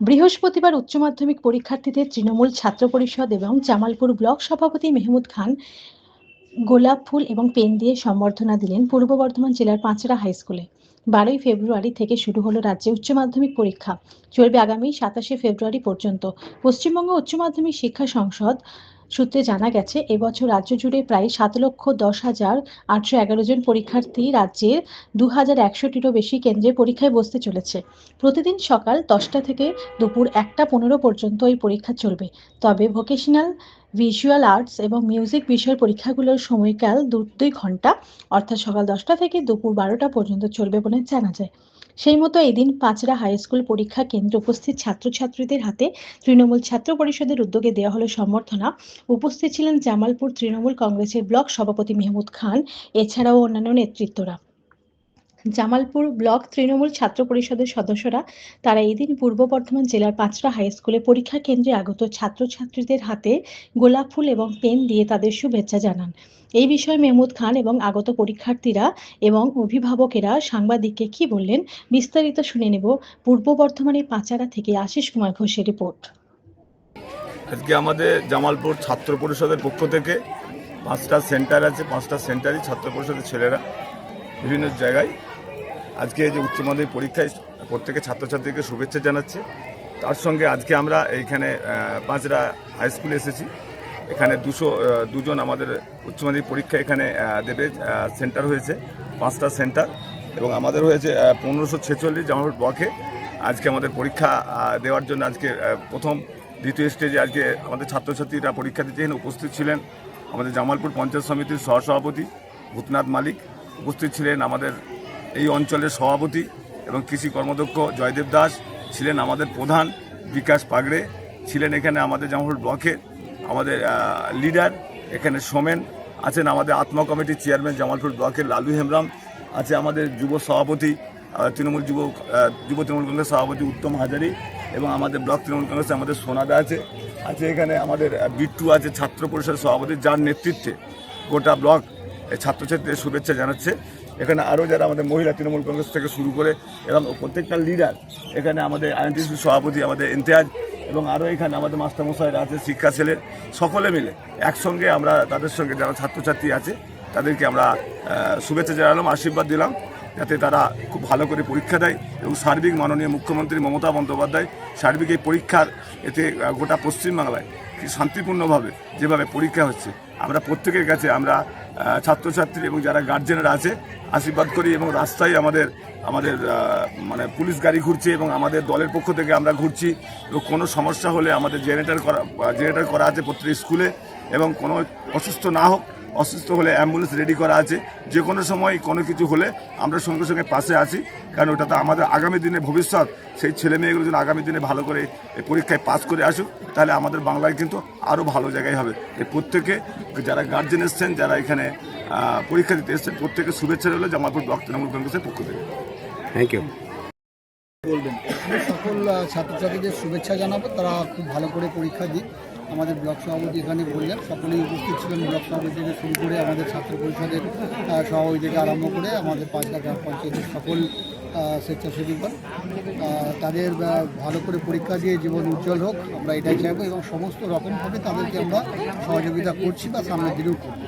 বৃহস্পতিবার উচ্চ মাধ্যমিক পরীক্ষার্থীদের তৃণমূল ছাত্র পরিষদ এবং জামালপুর ব্লক সভাপতি মেহমুদ খান গোলাপ ফুল এবং পেন দিয়ে সম্বর্ধনা দিলেন পূর্ব বর্ধমান জেলার পাঁচড়া হাই স্কুলে। 12ই ফেব্রুয়ারি থেকে শুরু হলো রাজ্যে উচ্চ মাধ্যমিক পরীক্ষা। চলবে আগামী 27শে ফেব্রুয়ারি পর্যন্ত। পশ্চিমবঙ্গ উচ্চ মাধ্যমিক শিক্ষা সংসদ সূত্রে জানা গেছে, এবছর রাজ্য জুড়ে প্রায় 7,10,811 জন পরীক্ষার্থী রাজ্যের 2,100টিরও বেশি কেন্দ্রে পরীক্ষায় বসতে চলেছে। প্রতিদিন সকাল 10টা থেকে দুপুর 1টা 15 পর্যন্ত এই পরীক্ষা চলবে। তবে ভোকেশনাল, ভিজুয়াল আর্টস এবং মিউজিক বিষয়ের পরীক্ষাগুলোর সময়কাল 2 ঘন্টা, অর্থাৎ সকাল 10টা থেকে দুপুর 12টা পর্যন্ত চলবে বলে জানা যায়। সেই মতো এদিন পাঁচড়া হাই স্কুল পরীক্ষা কেন্দ্রে উপস্থিত ছাত্রছাত্রীদের হাতে তৃণমূল ছাত্র পরিষদের উদ্যোগে দেওয়া হলো সম্বর্ধনা। উপস্থিত ছিলেন জামালপুর তৃণমূল কংগ্রেসের ব্লক সভাপতি মেহমুদ খান, এছাড়াও অন্যান্য নেতৃত্বরা। জামালপুর ব্লক তৃণমূল ছাত্র পরিষদের সদস্যরা তারা এদিন পূর্ব বর্ধমান জেলার পাঁচড়া হাই স্কুলে পরীক্ষা কেন্দ্রে আগত ছাত্রছাত্রীদের হাতে গোলাপ ফুল এবং পেন দিয়ে তাদের শুভেচ্ছা জানান। এই বিষয়ে মেহমুদ খান এবং আগত পরীক্ষার্থীরা এবং অভিভাবকেরা সাংবাদিককে কি বললেন, বিস্তারিত শুনে নেব পূর্ব বর্ধমানের পাঁচড়া থেকে আশিস কুমার ঘোষের রিপোর্ট। আজকে আমাদের জামালপুর ছাত্র পরিষদের পক্ষ থেকে 5টা সেন্টার আছে, 5টা সেন্টারই ছাত্র পরিষদের ছেলেরা বিভিন্ন জায়গায় আজকে যে উচ্চ মাধ্যমিক পরীক্ষায় প্রত্যেকে ছাত্রছাত্রীকে শুভেচ্ছা জানাচ্ছে। তার সঙ্গে আজকে আমরা এইখানে পাঁচড়া হাই স্কুলে এসেছি। এখানে 202 জন আমাদের উচ্চ মাধ্যমিক পরীক্ষা এখানে দেবে। সেন্টার হয়েছে 5টা সেন্টার এবং আমাদের হয়েছে 1546 জামালপুর ব্লকে। আজকে আমাদের পরীক্ষা দেওয়ার জন্য আজকে প্রথম দ্বিতীয় স্টেজে আজকে আমাদের ছাত্রছাত্রীরা পরীক্ষা দিতে এখানে উপস্থিত ছিলেন। আমাদের জামালপুর পঞ্চায়েত সমিতির সহসভাপতি ভূতনাথ মালিক উপস্থিত ছিলেন, আমাদের এই অঞ্চলের সভাপতি এবং কৃষি কর্মদক্ষ জয়দেব দাস ছিলেন, আমাদের প্রধান বিকাশ পাগড়ে ছিলেন, এখানে আমাদের জামালপুর ব্লকের আমাদের লিডার এখানে সোমেন আছেন, আমাদের আত্মা কমিটির চেয়ারম্যান জামালপুর ব্লকের লালু হেমব্রাম আছে, আমাদের যুব সভাপতি যুব তৃণমূল কংগ্রেস সভাপতি উত্তম হাজারি এবং আমাদের ব্লক তৃণমূল কংগ্রেসে আমাদের সোনাদা আছে এখানে আমাদের বিট্টু আছে ছাত্র পরিষদ সভাপতি, যার নেতৃত্বে গোটা ব্লক ছাত্রছাত্রীদের শুভেচ্ছা জানাচ্ছে। এখানে আরও যারা আমাদের মহিলা তৃণমূল কংগ্রেস থেকে শুরু করে এরকম প্রত্যেকটা লিডার, এখানে আমাদের আইএনটিসি সভাপতি আমাদের ইমতিয়াজ এবং আরও এখানে আমাদের মাস্টারমশাইরা আছে, শিক্ষা সেলের সকলে মিলে একসঙ্গে আমরা তাদের সঙ্গে যারা ছাত্রছাত্রী আছে তাদেরকে আমরা শুভেচ্ছা জানালাম, আশীর্বাদ দিলাম যাতে তারা খুব ভালো করে পরীক্ষা দেয় এবং সার্বিক মাননীয় মুখ্যমন্ত্রী মমতা বন্দ্যোপাধ্যায় সার্বিক এই পরীক্ষার এতে গোটা পশ্চিমবাংলায় শান্তিপূর্ণভাবে যেভাবে পরীক্ষা হচ্ছে আমরা প্রত্যেকের কাছে আমরা ছাত্রছাত্রী এবং যারা গার্জেনরা আছে আশীর্বাদ করি এবং রাস্তায় আমাদের মানে পুলিশ গাড়ি ঘুরছে এবং আমাদের দলের পক্ষ থেকে আমরা ঘুরছি এবং কোনো সমস্যা হলে আমাদের জেনারেটর করা আছে প্রত্যেক স্কুলে এবং কোনো অসুস্থ না হোক, অসুস্থ হলে অ্যাম্বুলেন্স রেডি করা আছে, যে কোনো সময় কোনো কিছু হলে আমরা সঙ্গে সঙ্গে পাশে আছি, কারণ ওটা তো আমাদের আগামী দিনে ভবিষ্যৎ। সেই ছেলে মেয়েগুলো যেন আগামী দিনে ভালো করে এই পরীক্ষায় পাস করে আসুক, তাহলে আমাদের বাংলায় কিন্তু আরও ভালো জায়গায় হবে। এই প্রত্যেকে যারা গার্জেন এসছেন, যারা এখানে পরীক্ষা দিতে এসছেন, প্রত্যেকে শুভেচ্ছা রইল জামালপুর ব্লক তৃণমূল কংগ্রেসের পক্ষ থেকে। Thank you. বলবেন সকল ছাত্রছাত্রীদের শুভেচ্ছা জানাবো, তারা খুব ভালো করে পরীক্ষা দিক। আমাদের ব্লক সভাপতি এখানে বললেন, সকলেই উপস্থিত ছিলেন, ব্লক সভাপতি থেকে শুরু করে আমাদের ছাত্র পরিষদের সভাপতি থেকে আরম্ভ করে আমাদের পাঁচড়া গ্রাম পঞ্চায়েতের সকল স্বেচ্ছাসেবীগণ, তাদের ভালো করে পরীক্ষা দিয়ে জীবন উজ্জ্বল হোক, আমরা এটাই চাইবো এবং সমস্ত রকমভাবে তাদেরকে আমরা সহযোগিতা করছি বা সামনের দিনেও করব।